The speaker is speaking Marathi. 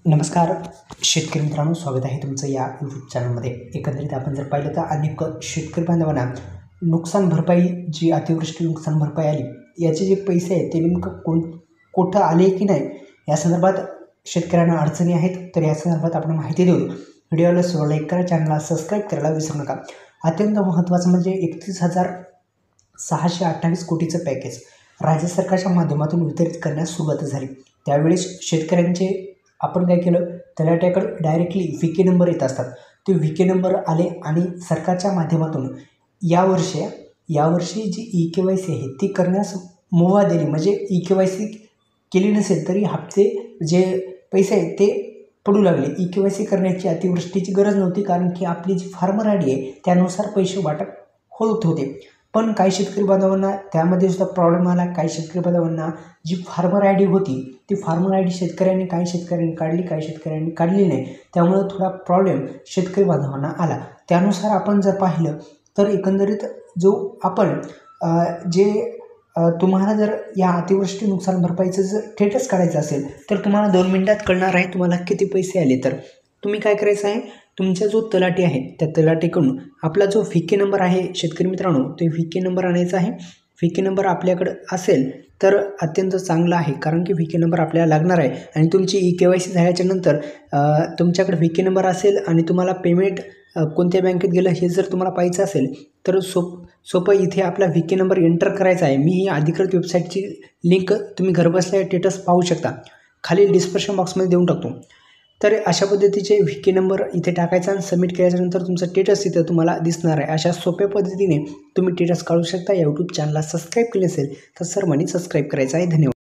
नमस्कार शेतकरी मित्रांनो, स्वागत आहे तुमचं या यूट्यूब चॅनलमध्ये। एकंदरीत आपण जर पाहिलं तर अनेक शेतकरी बांधवांना नुकसान भरपाई जी अतिवृष्टी नुकसान भरपाई आली याचे जे पैसे आहेत ते नेमकं कुठं आले की नाही या संदर्भात शेतकऱ्यांना अडचणी आहेत। तर या संदर्भात आपण माहिती देऊ। व्हिडिओला सुरू लाईक करा, चॅनलला सबस्क्राईब करायला विसरू नका। अत्यंत महत्त्वाचं म्हणजे 31,628 कोटीचं पॅकेज राज्य सरकारच्या माध्यमातून वितरित करण्यास सुरुवात झाली। त्यावेळेस शेतकऱ्यांचे आपण काय केलं, तलाठ्याकडे डायरेक्टली व्हीके नंबर येत असतात, ते व्हीके नंबर आले आणि सरकारच्या माध्यमातून यावर्षी जी EKYC आहे ती करण्यास मुभा दिली। म्हणजे EKYC केली नसेल तरी हप्ते जे पैसे आहेत ते पडू लागले। EKYC करण्याची अतिवृष्टीची गरज नव्हती, कारण की आपली जी फार्मर आयडी आहे त्यानुसार पैसे वाटप होत होते। पण काही शेतकरी बांधवांना त्यामध्ये सुद्धा प्रॉब्लेम आला। काही शेतकरी बांधवांना जी फार्मर आयडी होती ती फार्मर आयडी काही शेतकऱ्यांनी काढली, काही शेतकऱ्यांनी काढली नाही। त्यामुळे थोडा प्रॉब्लेम शेतकरी बांधवांना आला। त्यानुसार आपण जर पाहिलं तर एकंदरीत जो आपण तुम्हाला जर या अतिवृष्टी नुकसान भरपाईचं जर स्टेटस काढायचं असेल तर तुम्हाला 2 मिनिटात कळणार आहे तुम्हाला किती पैसे आले। तर तुम्ही काय करायचं आहे, तुमचा जो तलाठी आहे त्या तलाठीकडून आपला जो व्हीके नंबर आहे शेतकरी मित्रांनो, ते व्हीके नंबर आणायचा आहे। व्हीके नंबर आपल्याकडे असेल तर अत्यंत चांगलं आहे, कारण की व्हीके नंबर आपल्याला लागणार आहे। आणि तुमची EKYC झाल्याच्या नंतर तुमच्याकडे व्हीके नंबर असेल आणि तुम्हाला पेमेंट कोणत्या बँकेत गेलं हे जर तुम्हाला पाहायचं असेल तर सोपं इथे आपला व्हीके नंबर एंटर करायचा आहे। मी ही अधिकृत वेबसाईटची लिंक तुम्ही घरबसल्या स्टेटस पाहू शकता, खाली डिस्क्रिप्शन बॉक्समध्ये देऊन टाकतो। तर अशा पद्धतीचे व्हीके नंबर इथे टाकायचा आणि सबमिट केल्याच्यानंतर तुमचं स्टेटस इथं तुम्हाला दिसणार आहे। अशा सोप्या पद्धतीने तुम्ही स्टेटस काढू शकता। या यूट्यूब चॅनलला सबस्क्राईब केले असेल तर सर्वांनी सबस्क्राईब करायचं आहे। धन्यवाद।